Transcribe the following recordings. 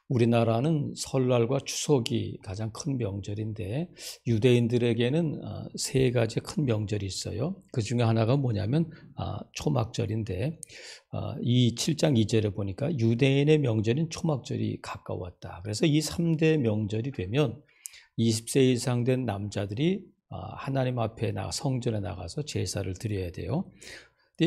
우리나라는 설날과 추석이 가장 큰 명절인데 유대인들에게는 세 가지 큰 명절이 있어요. 그 중에 하나가 뭐냐면 초막절인데 이 7장 2절에 보니까 유대인의 명절인 초막절이 가까웠다. 그래서 이 3대 명절이 되면 20세 이상 된 남자들이 하나님 앞에 성전에 나가서 제사를 드려야 돼요.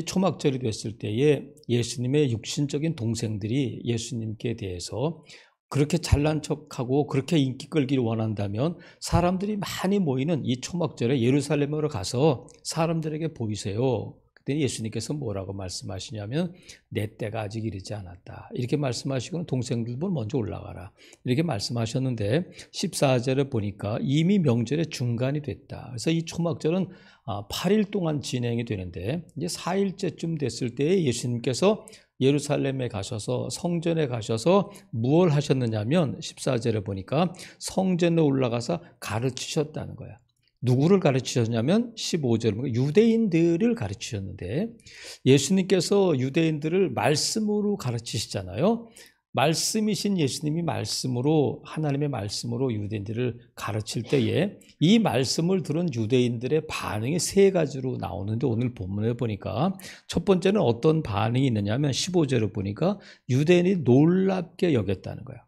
초막절이 됐을 때에 예수님의 육신적인 동생들이 예수님께 대해서 그렇게 잘난 척하고 그렇게 인기 끌기를 원한다면 사람들이 많이 모이는 이 초막절에 예루살렘으로 가서 사람들에게 보이세요. 그때 예수님께서 뭐라고 말씀하시냐면 내 때가 아직 이르지 않았다. 이렇게 말씀하시고는 동생들 먼저 올라가라. 이렇게 말씀하셨는데 14절에 보니까 이미 명절의 중간이 됐다. 그래서 이 초막절은 8일 동안 진행이 되는데 이제 4일째쯤 됐을 때 예수님께서 예루살렘에 가셔서 성전에 가셔서 무엇을 하셨느냐면 14절에 보니까 성전에 올라가서 가르치셨다는 거야. 누구를 가르치셨냐면 15절에 보니까 유대인들을 가르치셨는데 예수님께서 유대인들을 말씀으로 가르치시잖아요. 말씀이신 예수님이 말씀으로 하나님의 말씀으로 유대인들을 가르칠 때에 이 말씀을 들은 유대인들의 반응이 세 가지로 나오는데 오늘 본문에 보니까 첫 번째는 어떤 반응이 있느냐면 15절을 보니까 유대인이 놀랍게 여겼다는 거예요.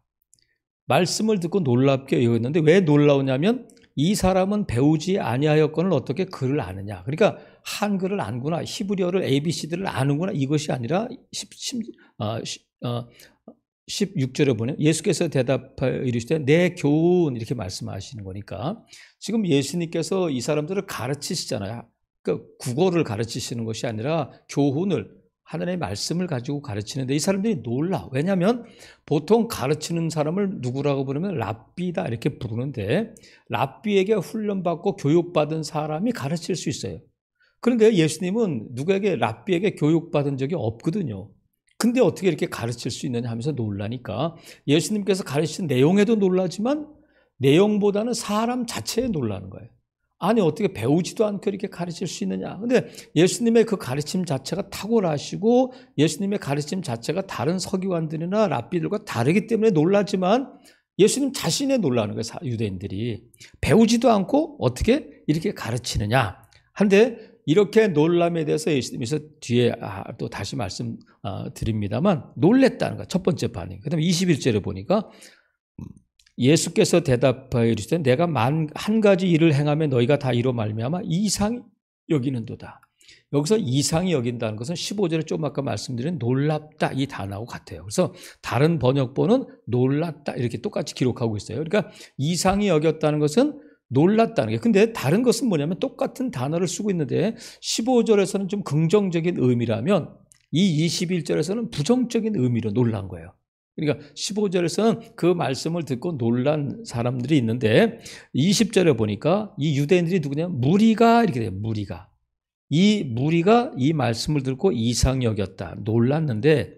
말씀을 듣고 놀랍게 여겼는데 왜 놀라우냐면 이 사람은 배우지 아니하였거늘 어떻게 글을 아느냐. 그러니까 한글을 아는구나. 히브리어를 ABC들을 아는구나. 이것이 아니라 16절에 보면 예수께서 대답하여 이르시되 내 교훈 이렇게 말씀하시는 거니까 지금 예수님께서 이 사람들을 가르치시잖아요. 그러니까 국어를 가르치시는 것이 아니라 교훈을 하나님의 말씀을 가지고 가르치는데 이 사람들이 놀라. 왜냐하면 보통 가르치는 사람을 누구라고 부르면 랍비다 이렇게 부르는데 랍비에게 훈련받고 교육받은 사람이 가르칠 수 있어요. 그런데 예수님은 누구에게 랍비에게 교육받은 적이 없거든요. 근데 어떻게 이렇게 가르칠 수 있느냐 하면서 놀라니까 예수님께서 가르치신 내용에도 놀라지만 내용보다는 사람 자체에 놀라는 거예요. 아니 어떻게 배우지도 않고 이렇게 가르칠 수 있느냐. 근데 예수님의 그 가르침 자체가 탁월하시고 예수님의 가르침 자체가 다른 서기관들이나 랍비들과 다르기 때문에 놀라지만 예수님 자신에 놀라는 거예요. 유대인들이. 배우지도 않고 어떻게 이렇게 가르치느냐. 한데 이렇게 놀람에 대해서 예수님께서 뒤에 또 다시 말씀드립니다만 놀랬다는 거예요. 첫 번째 반응. 그 다음에 21절에 보니까 예수께서 대답하여 이르시되 내가 한 가지 일을 행하면 너희가 다 이로 말미암아 이상히 여기는도다. 여기서 이상히 여긴다는 것은 15절에 좀 아까 말씀드린 놀랍다 이 단어하고 같아요. 그래서 다른 번역본은 놀랐다 이렇게 똑같이 기록하고 있어요. 그러니까 이상히 여겼다는 것은 놀랐다는 게. 근데 다른 것은 뭐냐면 똑같은 단어를 쓰고 있는데 15절에서는 좀 긍정적인 의미라면 이 21절에서는 부정적인 의미로 놀란 거예요. 그러니까 15절에서는 그 말씀을 듣고 놀란 사람들이 있는데 20절에 보니까 이 유대인들이 누구냐? 무리가 이렇게 돼요. 무리가. 이 무리가 이 말씀을 듣고 이상히 여겼다. 놀랐는데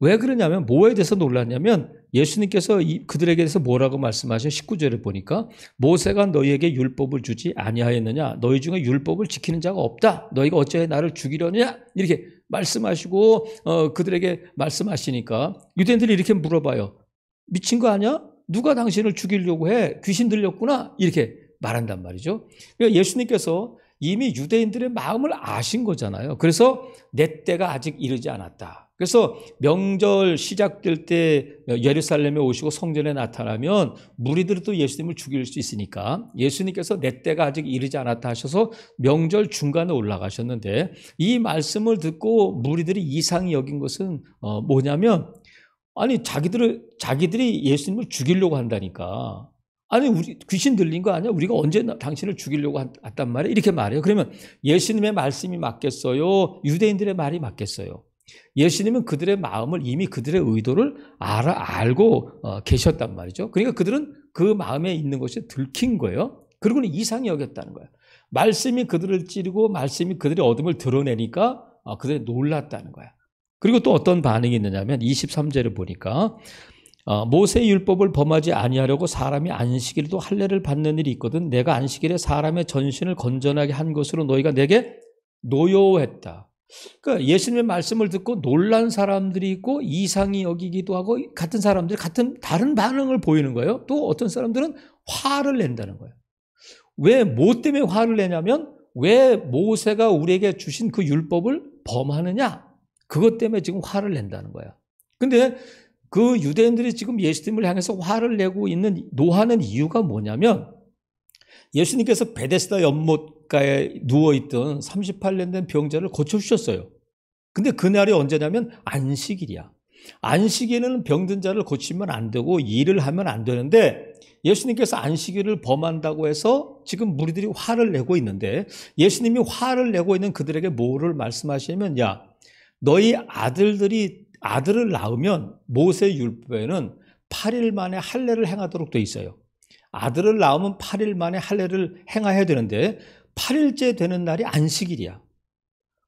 왜 그러냐면 뭐에 대해서 놀랐냐면 예수님께서 그들에게 대해서 뭐라고 말씀하셔? 19절에 보니까 모세가 너희에게 율법을 주지 아니하였느냐? 너희 중에 율법을 지키는 자가 없다. 너희가 어찌하여 나를 죽이려느냐? 이렇게 말씀하시고 그들에게 말씀하시니까 유대인들이 이렇게 물어봐요. 미친 거 아니야? 누가 당신을 죽이려고 해? 귀신 들렸구나? 이렇게 말한단 말이죠. 그러니까 예수님께서 이미 유대인들의 마음을 아신 거잖아요. 그래서 내 때가 아직 이르지 않았다. 그래서 명절 시작될 때 예루살렘에 오시고 성전에 나타나면 무리들이 또 예수님을 죽일 수 있으니까 예수님께서 내 때가 아직 이르지 않았다 하셔서 명절 중간에 올라가셨는데 이 말씀을 듣고 무리들이 이상히 여긴 것은 뭐냐면 아니 자기들이 예수님을 죽이려고 한다니까. 아니 우리 귀신 들린 거 아니야? 우리가 언제 당신을 죽이려고 했단 말이야? 이렇게 말해요. 그러면 예수님의 말씀이 맞겠어요? 유대인들의 말이 맞겠어요? 예수님은 그들의 마음을 이미 그들의 의도를 알고 계셨단 말이죠. 그러니까 그들은 그 마음에 있는 것이 들킨 거예요. 그리고는 이상히 여겼다는 거예요. 말씀이 그들을 찌르고 말씀이 그들의 어둠을 드러내니까 그들이 놀랐다는 거야. 그리고 또 어떤 반응이 있느냐면 23절에 보니까 모세의 율법을 범하지 아니하려고 사람이 안식일에도 할례를 받는 일이 있거든. 내가 안식일에 사람의 전신을 건전하게 한 것으로 너희가 내게 노여워했다. 그러니까 예수님의 말씀을 듣고 놀란 사람들이 있고 이상히 여기기도 하고 같은 사람들이 다른 반응을 보이는 거예요. 또 어떤 사람들은 화를 낸다는 거예요. 왜, 뭐 때문에 화를 내냐면 왜 모세가 우리에게 주신 그 율법을 범하느냐? 그것 때문에 지금 화를 낸다는 거야. 근데 그 유대인들이 지금 예수님을 향해서 화를 내고 있는 노하는 이유가 뭐냐면 예수님께서 베데스다 연못가에 누워있던 38년 된 병자를 고쳐주셨어요. 근데 그날이 언제냐면 안식일이야. 안식일에는 병든 자를 고치면 안 되고 일을 하면 안 되는데 예수님께서 안식일을 범한다고 해서 지금 무리들이 화를 내고 있는데 예수님이 화를 내고 있는 그들에게 뭐를 말씀하시냐면 야, 너희 아들을 낳으면 모세 율법에는 8일 만에 할례를 행하도록 돼 있어요. 아들을 낳으면 8일 만에 할례를 행해야 되는데 8일째 되는 날이 안식일이야.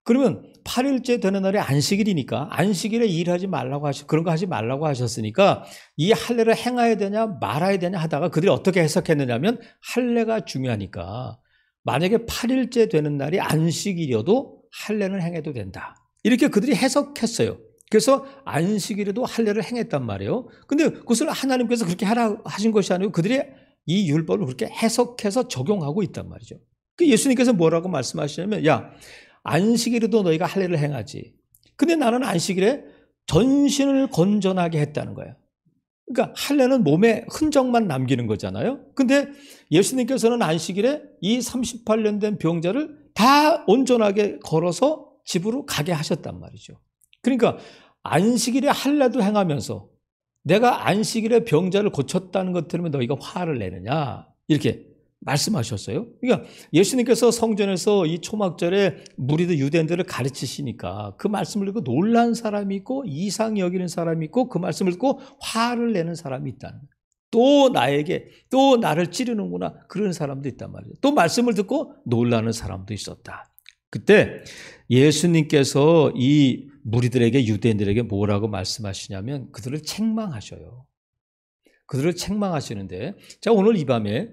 그러면 8일째 되는 날이 안식일이니까 안식일에 일하지 말라고 그런 거 하지 말라고 하셨으니까 이 할례를 행해야 되냐 말아야 되냐 하다가 그들이 어떻게 해석했느냐면 할례가 중요하니까 만약에 8일째 되는 날이 안식일이어도 할례는 행해도 된다. 이렇게 그들이 해석했어요. 그래서 안식일에도 할례를 행했단 말이에요. 근데 그것을 하나님께서 그렇게 하라 하신 것이 아니고 그들이 이 율법을 그렇게 해석해서 적용하고 있단 말이죠. 그 예수님께서 뭐라고 말씀하시냐면 야, 안식일에도 너희가 할례를 행하지. 근데 나는 안식일에 전신을 건전하게 했다는 거예요. 그러니까 할례는 몸에 흔적만 남기는 거잖아요. 근데 예수님께서는 안식일에 이 38년 된 병자를 다 온전하게 걸어서 집으로 가게 하셨단 말이죠. 그러니까 안식일에 할례도 행하면서 내가 안식일에 병자를 고쳤다는 것 때문에 너희가 화를 내느냐 이렇게 말씀하셨어요. 그러니까 예수님께서 성전에서 이 초막절에 무리들 유대인들을 가르치시니까 그 말씀을 듣고 놀란 사람이 있고 이상히 여기는 사람이 있고 그 말씀을 듣고 화를 내는 사람이 있다는 거예요. 또 나를 찌르는구나 그런 사람도 있단 말이에요. 또 말씀을 듣고 놀라는 사람도 있었다. 그때 예수님께서 이 무리들에게 유대인들에게 뭐라고 말씀하시냐면 그들을 책망하셔요. 그들을 책망하시는데 자 오늘 이 밤에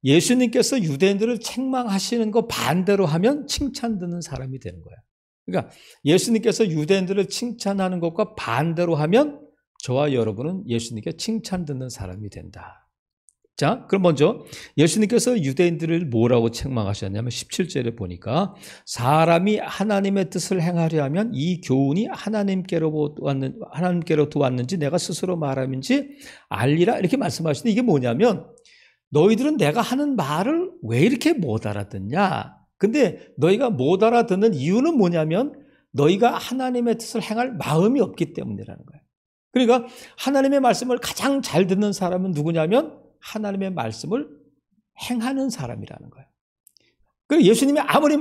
예수님께서 유대인들을 책망하시는 거 반대로 하면 칭찬 듣는 사람이 되는 거야. 그러니까 예수님께서 유대인들을 칭찬하는 것과 반대로 하면 저와 여러분은 예수님께 칭찬 듣는 사람이 된다. 자, 그럼 먼저 예수님께서 유대인들을 뭐라고 책망하셨냐면 17절에 보니까 사람이 하나님의 뜻을 행하려 하면 이 교훈이 하나님께로부터 왔는지 내가 스스로 말함인지 알리라 이렇게 말씀하시는데 이게 뭐냐면 너희들은 내가 하는 말을 왜 이렇게 못 알아듣냐? 근데 너희가 못 알아듣는 이유는 뭐냐면 너희가 하나님의 뜻을 행할 마음이 없기 때문이라는 거예요. 그러니까 하나님의 말씀을 가장 잘 듣는 사람은 누구냐면 하나님의 말씀을 행하는 사람이라는 거예요. 그리고 예수님이 아무리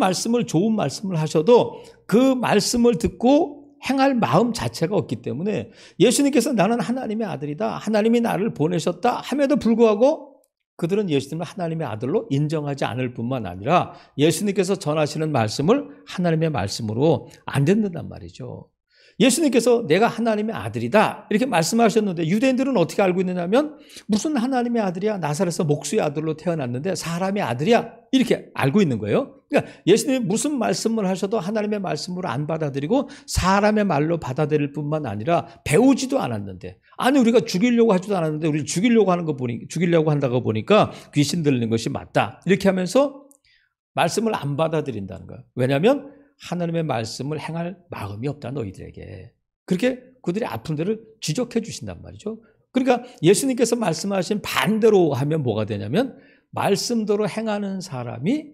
좋은 말씀을 하셔도 그 말씀을 듣고 행할 마음 자체가 없기 때문에 예수님께서 나는 하나님의 아들이다. 하나님이 나를 보내셨다. 함에도 불구하고 그들은 예수님을 하나님의 아들로 인정하지 않을 뿐만 아니라 예수님께서 전하시는 말씀을 하나님의 말씀으로 안 듣는단 말이죠. 예수님께서 내가 하나님의 아들이다 이렇게 말씀하셨는데 유대인들은 어떻게 알고 있느냐면 무슨 하나님의 아들이야 나사렛에서 목수의 아들로 태어났는데 사람의 아들이야 이렇게 알고 있는 거예요. 그러니까 예수님이 무슨 말씀을 하셔도 하나님의 말씀으로 안 받아들이고 사람의 말로 받아들일 뿐만 아니라 배우지도 않았는데 아니 우리가 죽이려고 하지도 않았는데 우리를 죽이려고 한다고 보니까 귀신 들리는 것이 맞다 이렇게 하면서 말씀을 안 받아들인다는 거예요. 왜냐하면 하나님의 말씀을 행할 마음이 없다 너희들에게. 그렇게 그들의 아픈 데를 지적해 주신단 말이죠. 그러니까 예수님께서 말씀하신 반대로 하면 뭐가 되냐면 말씀대로 행하는 사람이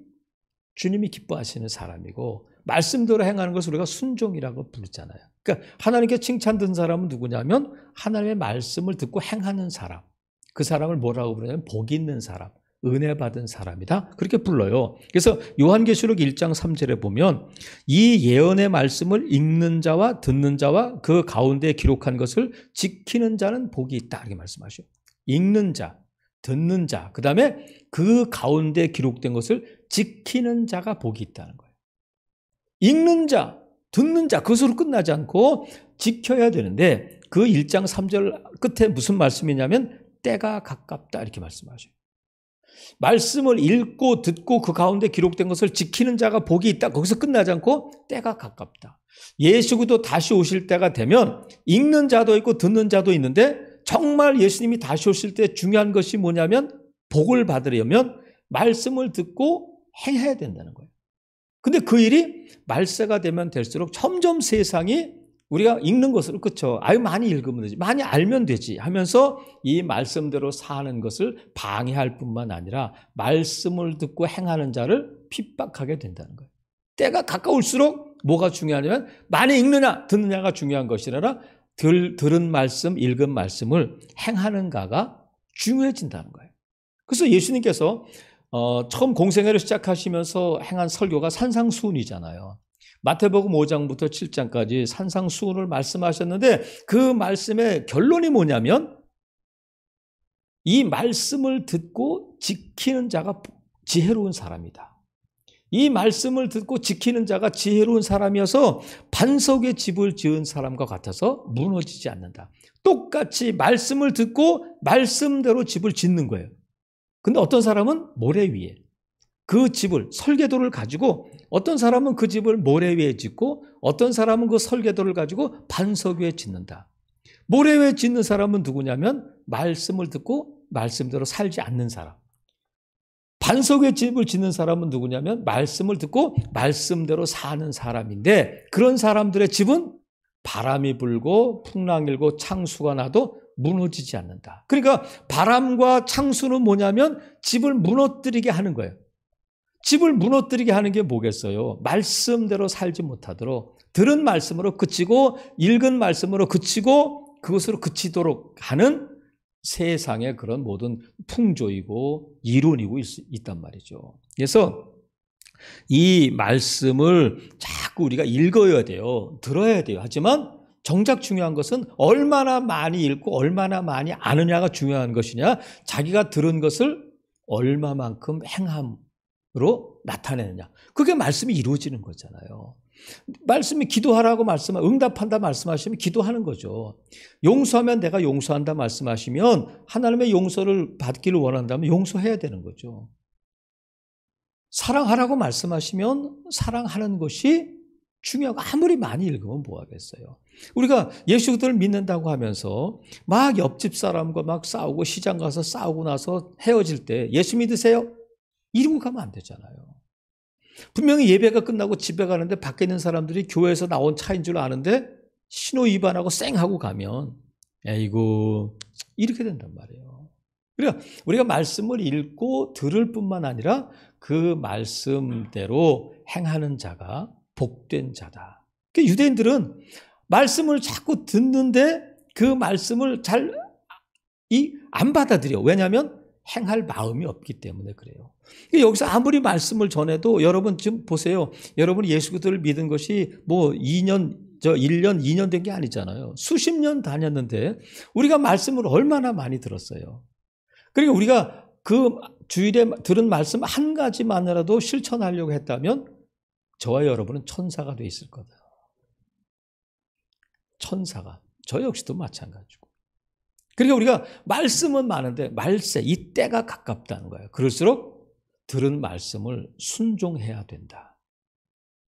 주님이 기뻐하시는 사람이고 말씀대로 행하는 것을 우리가 순종이라고 부르잖아요. 그러니까 하나님께 칭찬 듣는 사람은 누구냐면 하나님의 말씀을 듣고 행하는 사람. 그 사람을 뭐라고 부르냐면 복 있는 사람. 은혜 받은 사람이다. 그렇게 불러요. 그래서 요한계시록 1장 3절에 보면 이 예언의 말씀을 읽는 자와 듣는 자와 그 가운데 기록한 것을 지키는 자는 복이 있다. 이렇게 말씀하셔요. 읽는 자, 듣는 자, 그 다음에 그 가운데 기록된 것을 지키는 자가 복이 있다는 거예요. 읽는 자, 듣는 자, 그것으로 끝나지 않고 지켜야 되는데 그 1장 3절 끝에 무슨 말씀이냐면 때가 가깝다 이렇게 말씀하셔요. 말씀을 읽고 듣고 그 가운데 기록된 것을 지키는 자가 복이 있다. 거기서 끝나지 않고 때가 가깝다. 예수도 다시 오실 때가 되면 읽는 자도 있고 듣는 자도 있는데 정말 예수님이 다시 오실 때 중요한 것이 뭐냐면 복을 받으려면 말씀을 듣고 행해야 된다는 거예요. 근데 그 일이 말세가 되면 될수록 점점 세상이 우리가 읽는 것으로 그렇죠. 아유 많이 읽으면 되지. 많이 알면 되지 하면서 이 말씀대로 사는 것을 방해할 뿐만 아니라 말씀을 듣고 행하는 자를 핍박하게 된다는 거예요. 때가 가까울수록 뭐가 중요하냐면 많이 읽느냐 듣느냐가 중요한 것이 아니라 들은 말씀, 읽은 말씀을 행하는가가 중요해진다는 거예요. 그래서 예수님께서 처음 공생애를 시작하시면서 행한 설교가 산상수훈이잖아요. 마태복음 5장부터 7장까지 산상수훈을 말씀하셨는데 그 말씀의 결론이 뭐냐면 이 말씀을 듣고 지키는 자가 지혜로운 사람이다. 이 말씀을 듣고 지키는 자가 지혜로운 사람이어서 반석의 집을 지은 사람과 같아서 무너지지 않는다. 똑같이 말씀을 듣고 말씀대로 집을 짓는 거예요. 근데 어떤 사람은 모래 위에 그 집을 설계도를 가지고 어떤 사람은 그 집을 모래 위에 짓고 어떤 사람은 그 설계도를 가지고 반석 위에 짓는다. 모래 위에 짓는 사람은 누구냐면 말씀을 듣고 말씀대로 살지 않는 사람. 반석 위에 집을 짓는 사람은 누구냐면 말씀을 듣고 말씀대로 사는 사람인데 그런 사람들의 집은 바람이 불고 풍랑이 일고 창수가 나도 무너지지 않는다. 그러니까 바람과 창수는 뭐냐면 집을 무너뜨리게 하는 거예요. 집을 무너뜨리게 하는 게 뭐겠어요? 말씀대로 살지 못하도록 들은 말씀으로 그치고 읽은 말씀으로 그치고 그것으로 그치도록 하는 세상의 그런 모든 풍조이고 이론이고 있단 말이죠. 그래서 이 말씀을 자꾸 우리가 읽어야 돼요. 들어야 돼요. 하지만 정작 중요한 것은 얼마나 많이 읽고 얼마나 많이 아느냐가 중요한 것이냐, 자기가 들은 것을 얼마만큼 행함으로 나타내느냐. 그게 말씀이 이루어지는 거잖아요. 말씀이 기도하라고 응답한다 말씀하시면 기도하는 거죠. 용서하면 내가 용서한다 말씀하시면 하나님의 용서를 받기를 원한다면 용서해야 되는 거죠. 사랑하라고 말씀하시면 사랑하는 것이 중요하고 아무리 많이 읽으면 뭐 하겠어요. 우리가 예수를 믿는다고 하면서 막 옆집 사람과 막 싸우고 시장 가서 싸우고 나서 헤어질 때 예수 믿으세요? 이러고 가면 안 되잖아요. 분명히 예배가 끝나고 집에 가는데 밖에 있는 사람들이 교회에서 나온 차인 줄 아는데 신호 위반하고 쌩하고 가면 에이구 이렇게 된단 말이에요. 그러니까 우리가 말씀을 읽고 들을 뿐만 아니라 그 말씀대로 행하는 자가 복된 자다. 그러니까 유대인들은 말씀을 자꾸 듣는데 그 말씀을 잘 안 받아들여. 왜냐하면 행할 마음이 없기 때문에 그래요. 여기서 아무리 말씀을 전해도 여러분 지금 보세요. 여러분이 예수 그리스도를 믿은 것이 뭐 1년, 2년 된 게 아니잖아요. 수십 년 다녔는데 우리가 말씀을 얼마나 많이 들었어요. 그러니까 우리가 그 주일에 들은 말씀 한 가지만이라도 실천하려고 했다면 저와 여러분은 천사가 돼 있을 거다. 천사가. 저 역시도 마찬가지고. 그러니까 우리가 말씀은 많은데 말세, 이 때가 가깝다는 거예요. 그럴수록 들은 말씀을 순종해야 된다.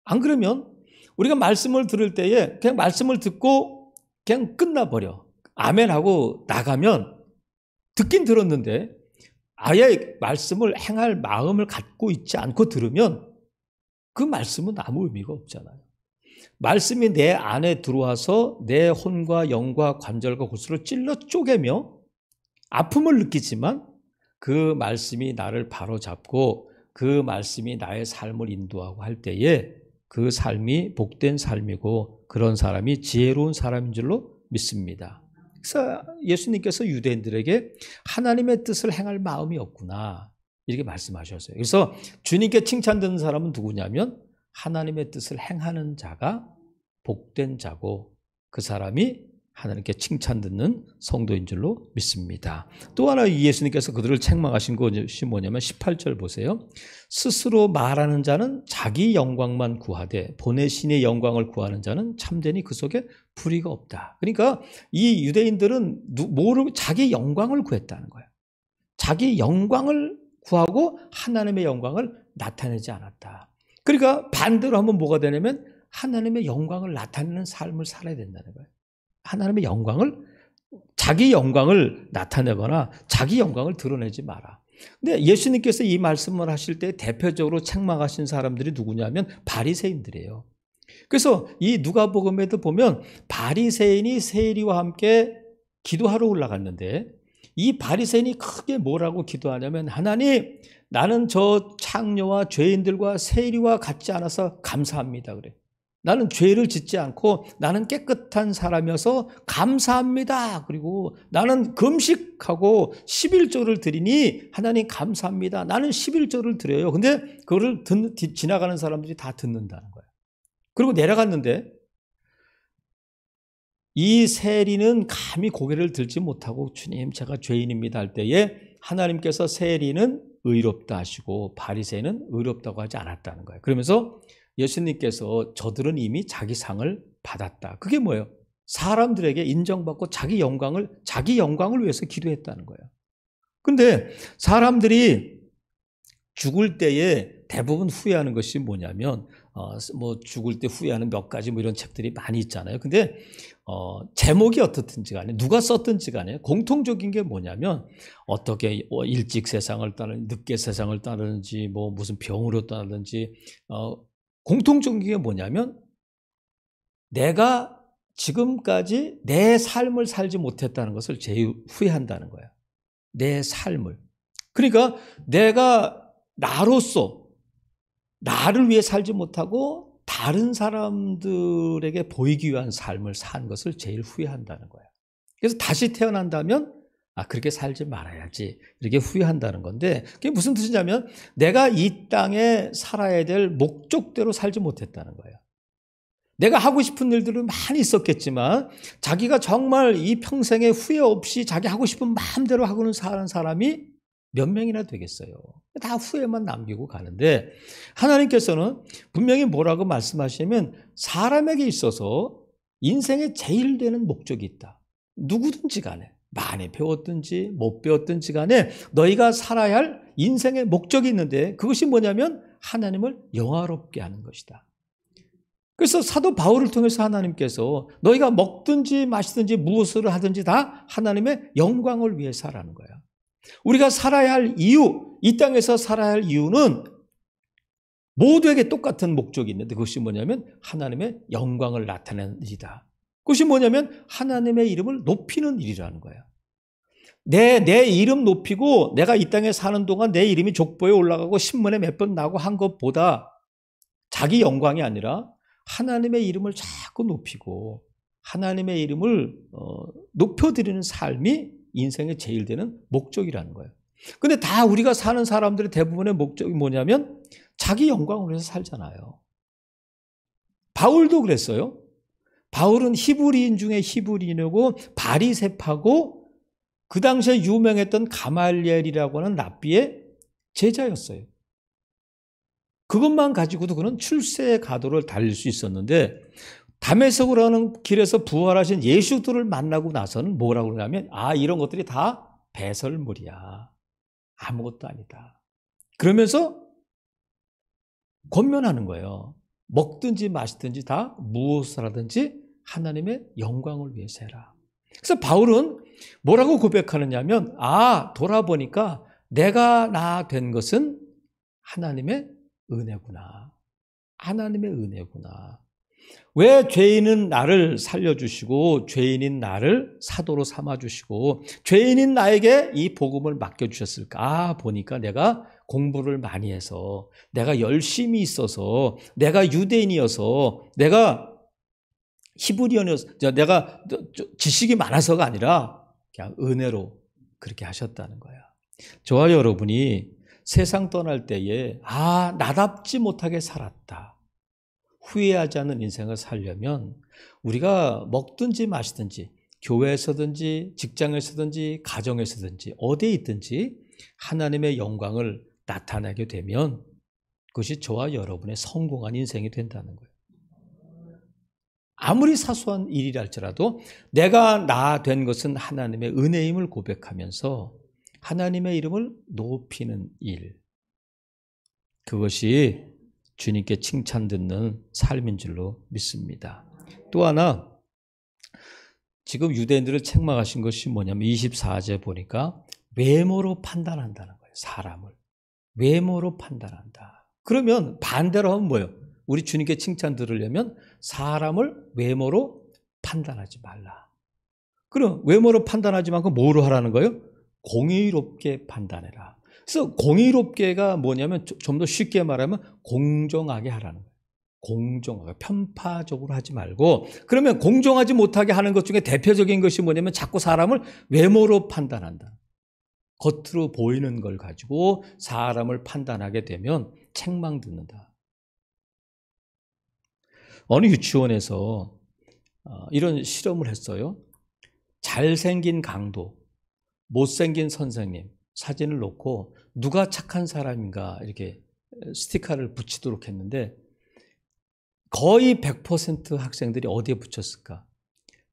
안 그러면 우리가 말씀을 들을 때에 그냥 말씀을 듣고 그냥 끝나버려. 아멘하고 나가면 듣긴 들었는데 아예 말씀을 행할 마음을 갖고 있지 않고 들으면 그 말씀은 아무 의미가 없잖아요. 말씀이 내 안에 들어와서 내 혼과 영과 관절과 골수를 찔러 쪼개며 아픔을 느끼지만 그 말씀이 나를 바로잡고 그 말씀이 나의 삶을 인도하고 할 때에 그 삶이 복된 삶이고 그런 사람이 지혜로운 사람인 줄로 믿습니다. 그래서 예수님께서 유대인들에게 하나님의 뜻을 행할 마음이 없구나 이렇게 말씀하셨어요. 그래서 주님께 칭찬 듣는 사람은 누구냐면 하나님의 뜻을 행하는 자가 복된 자고 그 사람이 하나님께 칭찬 듣는 성도인 줄로 믿습니다. 또 하나 예수님께서 그들을 책망하신 것이 뭐냐면 18절 보세요. 스스로 말하는 자는 자기 영광만 구하되 보내신의 영광을 구하는 자는 참되니 그 속에 불의가 없다. 그러니까 이 유대인들은 자기 영광을 구했다는 거예요. 자기 영광을 구하고 하나님의 영광을 나타내지 않았다. 그러니까 반대로 하면 뭐가 되냐면 하나님의 영광을 나타내는 삶을 살아야 된다는 거예요. 하나님의 영광을, 자기 영광을 나타내거나 자기 영광을 드러내지 마라. 근데 예수님께서 이 말씀을 하실 때 대표적으로 책망하신 사람들이 누구냐면 바리새인들이에요. 그래서 이 누가복음에도 보면 바리새인이 세리와 함께 기도하러 올라갔는데 이 바리새인이 크게 뭐라고 기도하냐면 하나님, 나는 저 창녀와 죄인들과 세리와 같지 않아서 감사합니다 그래. 나는 죄를 짓지 않고 나는 깨끗한 사람이어서 감사합니다. 그리고 나는 금식하고 11조를 드리니 하나님 감사합니다. 나는 11조를 드려요. 근데 그거를 지나가는 사람들이 다 듣는다는 거예요. 그리고 내려갔는데 이 세리는 감히 고개를 들지 못하고 주님 제가 죄인입니다 할 때에 하나님께서 세리는 의롭다 하시고 바리새인은 의롭다고 하지 않았다는 거예요. 그러면서 예수님께서 저들은 이미 자기 상을 받았다. 그게 뭐예요? 사람들에게 인정받고 자기 영광을 위해서 기도했다는 거예요. 근데 사람들이 죽을 때에 대부분 후회하는 것이 뭐냐면 뭐 죽을 때 후회하는 몇 가지 뭐 이런 책들이 많이 있잖아요. 근데 제목이 어떻든지 간에 누가 썼든지 간에 공통적인 게 뭐냐면 어떻게 일찍 세상을 떠나는지 늦게 세상을 떠나는지 뭐 무슨 병으로 떠나든지 공통적인 게 뭐냐면 내가 지금까지 내 삶을 살지 못했다는 것을 제일 후회한다는 거예요. 내 삶을. 그러니까 내가 나로서 나를 위해 살지 못하고 다른 사람들에게 보이기 위한 삶을 산 것을 제일 후회한다는 거예요. 그래서 다시 태어난다면 그렇게 살지 말아야지 이렇게 후회한다는 건데 그게 무슨 뜻이냐면 내가 이 땅에 살아야 될 목적대로 살지 못했다는 거예요. 내가 하고 싶은 일들은 많이 있었겠지만 자기가 정말 이 평생에 후회 없이 자기 하고 싶은 마음대로 하고는 사는 사람이 몇 명이나 되겠어요. 다 후회만 남기고 가는데 하나님께서는 분명히 뭐라고 말씀하시면 사람에게 있어서 인생에 제일 되는 목적이 있다. 누구든지 간에 많이 배웠든지 못 배웠든지 간에 너희가 살아야 할 인생의 목적이 있는데 그것이 뭐냐면 하나님을 영화롭게 하는 것이다. 그래서 사도 바울을 통해서 하나님께서 너희가 먹든지 마시든지 무엇을 하든지 다 하나님의 영광을 위해서 하라는 거야. 우리가 살아야 할 이유, 이 땅에서 살아야 할 이유는 모두에게 똑같은 목적이 있는데 그것이 뭐냐면 하나님의 영광을 나타내는 일이다. 그것이 뭐냐면 하나님의 이름을 높이는 일이라는 거예요. 내 이름 높이고 내가 이 땅에 사는 동안 내 이름이 족보에 올라가고 신문에 몇 번 나고 한 것보다 자기 영광이 아니라 하나님의 이름을 자꾸 높이고 하나님의 이름을 높여드리는 삶이 인생의 제일 되는 목적이라는 거예요. 근데 다 우리가 사는 사람들의 대부분의 목적이 뭐냐면 자기 영광을 위해서 살잖아요. 바울도 그랬어요. 바울은 히브리인 중에 히브리인이고 바리새파고 그 당시에 유명했던 가말리엘이라고 하는 랍비의 제자였어요. 그것만 가지고도 그는 출세의 가도를 달릴 수 있었는데 다메섹으로 하는 길에서 부활하신 예수들을 만나고 나서는 뭐라고 그러냐면 이런 것들이 다 배설물이야. 아무것도 아니다. 그러면서 권면하는 거예요. 먹든지 마시든지 다 무엇을 하든지 하나님의 영광을 위해서 해라. 그래서 바울은 뭐라고 고백하느냐면 돌아보니까 내가 나 된 것은 하나님의 은혜구나. 하나님의 은혜구나. 왜 죄인은 나를 살려주시고 죄인인 나를 사도로 삼아주시고 죄인인 나에게 이 복음을 맡겨주셨을까? 보니까 내가 공부를 많이 해서 내가 열심히 있어서 내가 유대인이어서 내가 히브리언이어서 내가 지식이 많아서가 아니라 그냥 은혜로 그렇게 하셨다는 거야. 저와 여러분이 세상 떠날 때에 나답지 못하게 살았다. 후회하지 않는 인생을 살려면 우리가 먹든지 마시든지 교회에서든지 직장에서든지 가정에서든지 어디에 있든지 하나님의 영광을 나타내게 되면 그것이 저와 여러분의 성공한 인생이 된다는 거예요. 아무리 사소한 일이라 할지라도 내가 나 된 것은 하나님의 은혜임을 고백하면서 하나님의 이름을 높이는 일. 그것이 주님께 칭찬 듣는 삶인 줄로 믿습니다. 또 하나, 지금 유대인들을 책망하신 것이 뭐냐면 24절 보니까 외모로 판단한다는 거예요. 사람을. 외모로 판단한다. 그러면 반대로 하면 뭐예요? 우리 주님께 칭찬 들으려면 사람을 외모로 판단하지 말라. 그럼 외모로 판단하지 말고 뭐로 하라는 거예요? 공의롭게 판단해라. 그래서 공의롭게가 뭐냐면 좀 더 쉽게 말하면 공정하게 하라는 거예요. 공정하게, 편파적으로 하지 말고. 그러면 공정하지 못하게 하는 것 중에 대표적인 것이 뭐냐면 자꾸 사람을 외모로 판단한다. 겉으로 보이는 걸 가지고 사람을 판단하게 되면 책망 듣는다. 어느 유치원에서 이런 실험을 했어요. 잘생긴 강도, 못생긴 선생님 사진을 놓고 누가 착한 사람인가 이렇게 스티커를 붙이도록 했는데 거의 100% 학생들이 어디에 붙였을까?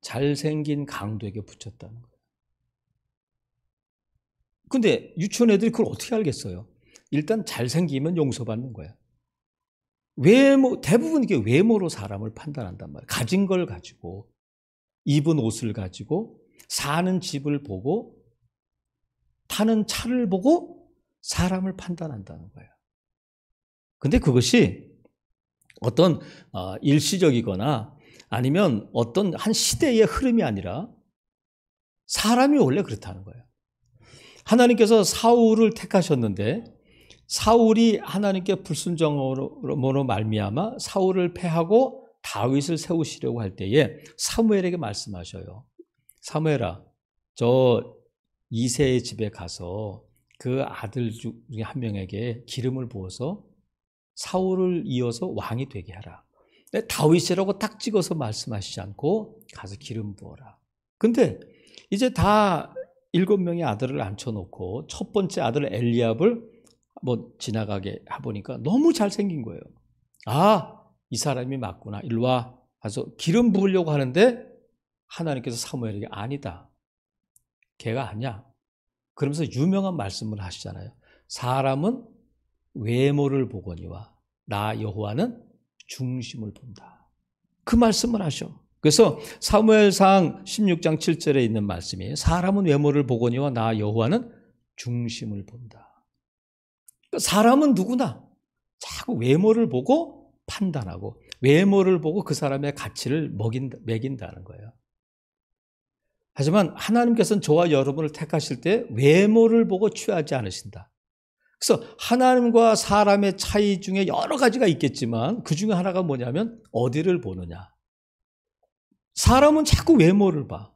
잘생긴 강도에게 붙였다는 거예요. 근데 유치원 애들이 그걸 어떻게 알겠어요? 일단 잘생기면 용서받는 거야. 대부분 이게 외모로 사람을 판단한단 말이에요. 가진 걸 가지고, 입은 옷을 가지고, 사는 집을 보고, 타는 차를 보고 사람을 판단한다는 거예요. 근데 그것이 어떤 일시적이거나 아니면 어떤 한 시대의 흐름이 아니라 사람이 원래 그렇다는 거예요. 하나님께서 사울을 택하셨는데 사울이 하나님께 불순종으로 말미암아 사울을 패하고 다윗을 세우시려고 할 때에 사무엘에게 말씀하셔요. 사무엘아, 저 이새의 집에 가서 그 아들 중에 한 명에게 기름을 부어서 사울을 이어서 왕이 되게 하라. 다윗이라고 딱 찍어서 말씀하시지 않고 가서 기름 부어라. 근데 이제 다 7명의 아들을 앉혀놓고 첫 번째 아들 엘리압을 지나가게 해보니까 너무 잘생긴 거예요. 아, 이 사람이 맞구나. 일로 와. 가서 기름 부으려고 하는데 하나님께서 사무엘에게 아니다. 걔가 아니야. 그러면서 유명한 말씀을 하시잖아요. 사람은 외모를 보거니와 나 여호와는 중심을 본다. 그 말씀을 하셔. 그래서 사무엘상 16장 7절에 있는 말씀이에요. 사람은 외모를 보거니와 나 여호와는 중심을 본다. 사람은 누구나 자꾸 외모를 보고 판단하고 외모를 보고 그 사람의 가치를 매긴다는 거예요. 하지만 하나님께서는 저와 여러분을 택하실 때 외모를 보고 취하지 않으신다. 그래서 하나님과 사람의 차이 중에 여러 가지가 있겠지만 그 중에 하나가 뭐냐면 어디를 보느냐. 사람은 자꾸 외모를 봐.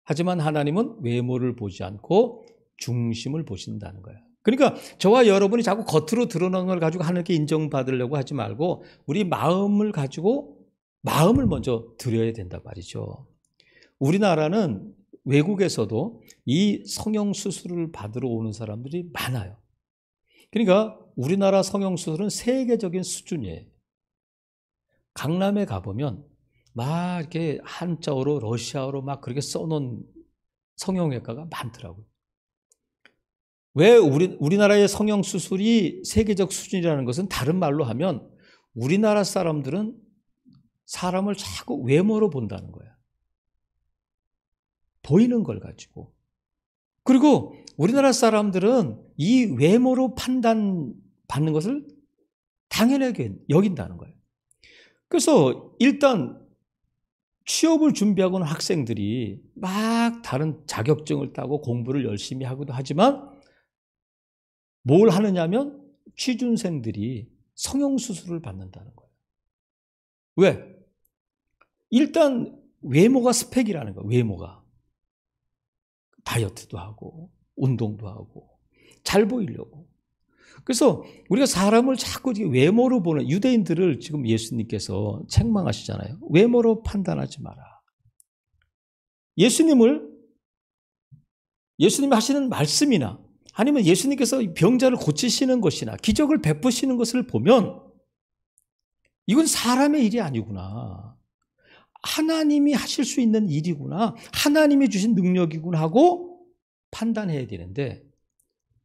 하지만 하나님은 외모를 보지 않고 중심을 보신다는 거예요. 그러니까 저와 여러분이 자꾸 겉으로 드러나는 걸 가지고 하나님께 인정받으려고 하지 말고 우리 마음을 가지고 마음을 먼저 드려야 된단 말이죠. 우리나라는 외국에서도 이 성형수술을 받으러 오는 사람들이 많아요. 그러니까 우리나라 성형수술은 세계적인 수준이에요. 강남에 가보면 막 이렇게 한자어로 러시아어로 막 그렇게 써놓은 성형외과가 많더라고요. 왜 우리나라의 성형수술이 세계적 수준이라는 것은 다른 말로 하면 우리나라 사람들은 사람을 자꾸 외모로 본다는 거예요. 보이는 걸 가지고. 그리고 우리나라 사람들은 이 외모로 판단받는 것을 당연하게 여긴다는 거예요. 그래서 일단 취업을 준비하고 있는 학생들이 막 다른 자격증을 따고 공부를 열심히 하기도 하지만 뭘 하느냐면 취준생들이 성형수술을 받는다는 거예요. 왜? 일단 외모가 스펙이라는 거예요. 외모가. 다이어트도 하고 운동도 하고 잘 보이려고. 그래서 우리가 사람을 자꾸 외모로 보는 유대인들을 지금 예수님께서 책망하시잖아요. 외모로 판단하지 마라. 예수님이 하시는 말씀이나 아니면 예수님께서 병자를 고치시는 것이나 기적을 베푸시는 것을 보면 이건 사람의 일이 아니구나. 하나님이 하실 수 있는 일이구나. 하나님이 주신 능력이구나 하고 판단해야 되는데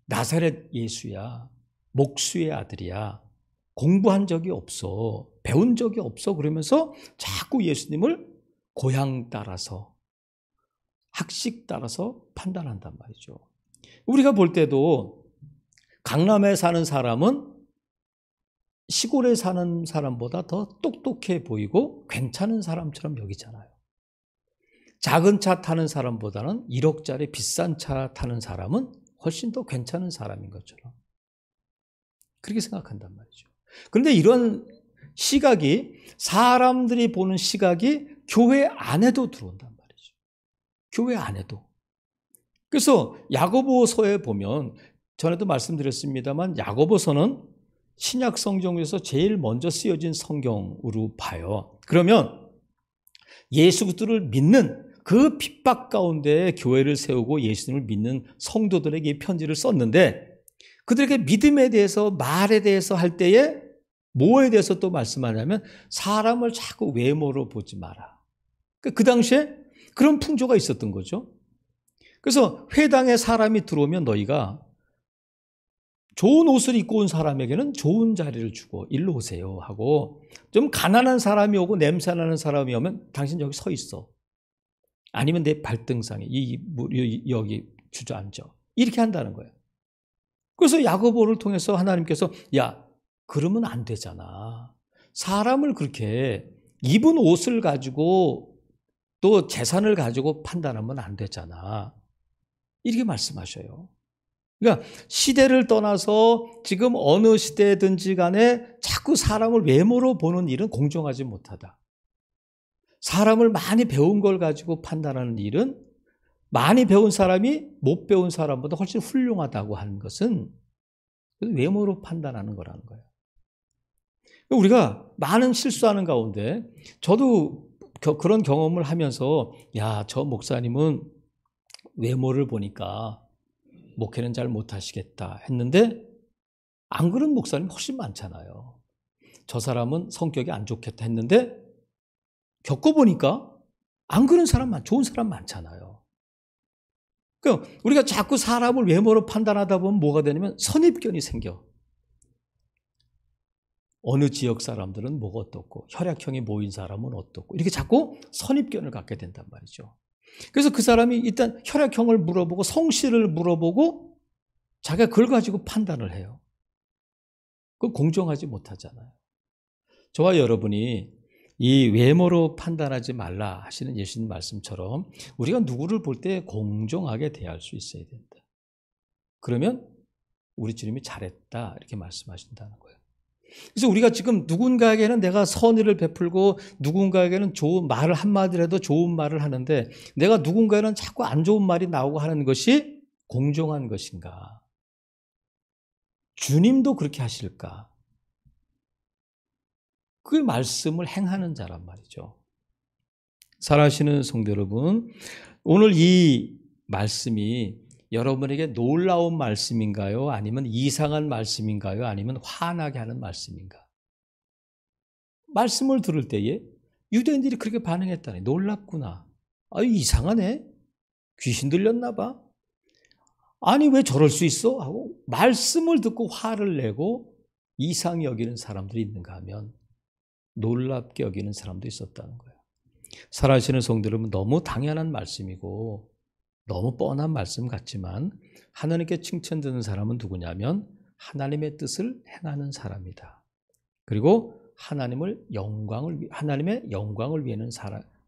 나사렛 예수야, 목수의 아들이야, 공부한 적이 없어, 배운 적이 없어 그러면서 자꾸 예수님을 고향 따라서, 학식 따라서 판단한단 말이죠. 우리가 볼 때도 강남에 사는 사람은 시골에 사는 사람보다 더 똑똑해 보이고 괜찮은 사람처럼 여기잖아요. 작은 차 타는 사람보다는 1억짜리 비싼 차 타는 사람은 훨씬 더 괜찮은 사람인 것처럼 그렇게 생각한단 말이죠. 그런데 이런 시각이, 사람들이 보는 시각이 교회 안에도 들어온단 말이죠. 교회 안에도. 그래서 야고보서에 보면, 전에도 말씀드렸습니다만 야고보서는 신약 성경에서 제일 먼저 쓰여진 성경으로 봐요. 그러면 예수 그리스도를 믿는 그 핍박 가운데 교회를 세우고 예수님을 믿는 성도들에게 이 편지를 썼는데, 그들에게 믿음에 대해서, 말에 대해서 할 때에 뭐에 대해서 또 말씀하냐면 사람을 자꾸 외모로 보지 마라. 그 당시에 그런 풍조가 있었던 거죠. 그래서 회당에 사람이 들어오면 너희가 좋은 옷을 입고 온 사람에게는 좋은 자리를 주고 일로 오세요 하고, 좀 가난한 사람이 오고 냄새나는 사람이 오면 당신 여기 서 있어, 아니면 내 발등상에 여기 주저앉아, 이렇게 한다는 거예요. 그래서 야고보를 통해서 하나님께서 야, 그러면 안 되잖아. 사람을 그렇게 입은 옷을 가지고 또 재산을 가지고 판단하면 안 되잖아, 이렇게 말씀하셔요. 그러니까 시대를 떠나서 지금 어느 시대든지 간에 자꾸 사람을 외모로 보는 일은 공정하지 못하다. 사람을 많이 배운 걸 가지고 판단하는 일은, 많이 배운 사람이 못 배운 사람보다 훨씬 훌륭하다고 하는 것은 외모로 판단하는 거라는 거예요. 우리가 많은 실수하는 가운데, 저도 그런 경험을 하면서 야, 저 목사님은 외모를 보니까 목회는 잘 못하시겠다 했는데, 안 그런 목사님 훨씬 많잖아요. 저 사람은 성격이 안 좋겠다 했는데 겪어보니까 안 그런 사람, 좋은 사람 많잖아요. 그러니까 우리가 자꾸 사람을 외모로 판단하다 보면 뭐가 되냐면 선입견이 생겨. 어느 지역 사람들은 뭐가 어떻고, 혈액형이 모인 사람은 어떻고, 이렇게 자꾸 선입견을 갖게 된단 말이죠. 그래서 그 사람이 일단 혈액형을 물어보고 성씨를 물어보고 자기가 그걸 가지고 판단을 해요. 그건 공정하지 못하잖아요. 저와 여러분이 이 외모로 판단하지 말라 하시는 예수님 말씀처럼 우리가 누구를 볼 때 공정하게 대할 수 있어야 된다. 그러면 우리 주님이 잘했다 이렇게 말씀하신다는 거예요. 그래서 우리가 지금 누군가에게는 내가 선의를 베풀고 누군가에게는 좋은 말을 한마디라도 좋은 말을 하는데, 내가 누군가에는 자꾸 안 좋은 말이 나오고 하는 것이 공정한 것인가? 주님도 그렇게 하실까? 그 말씀을 행하는 자란 말이죠. 사랑하시는 성도 여러분, 오늘 이 말씀이 여러분에게 놀라운 말씀인가요? 아니면 이상한 말씀인가요? 아니면 화나게 하는 말씀인가? 말씀을 들을 때에 유대인들이 그렇게 반응했다니, 놀랍구나. 이상하네. 귀신 들렸나 봐. 아니 왜 저럴 수 있어? 하고 말씀을 듣고 화를 내고 이상히 여기는 사람들이 있는가 하면 놀랍게 여기는 사람도 있었다는 거예요. 살아계시는 성도 여러분, 너무 당연한 말씀이고 너무 뻔한 말씀 같지만 하나님께 칭찬 듣는 사람은 누구냐면 하나님의 뜻을 행하는 사람이다. 그리고 하나님의 영광을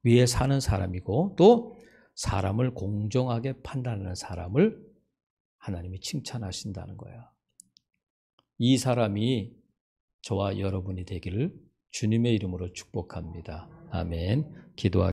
위해 사는 사람이고, 또 사람을 공정하게 판단하는 사람을 하나님이 칭찬하신다는 거야. 이 사람이 저와 여러분이 되기를 주님의 이름으로 축복합니다. 아멘. 기도하겠습니다.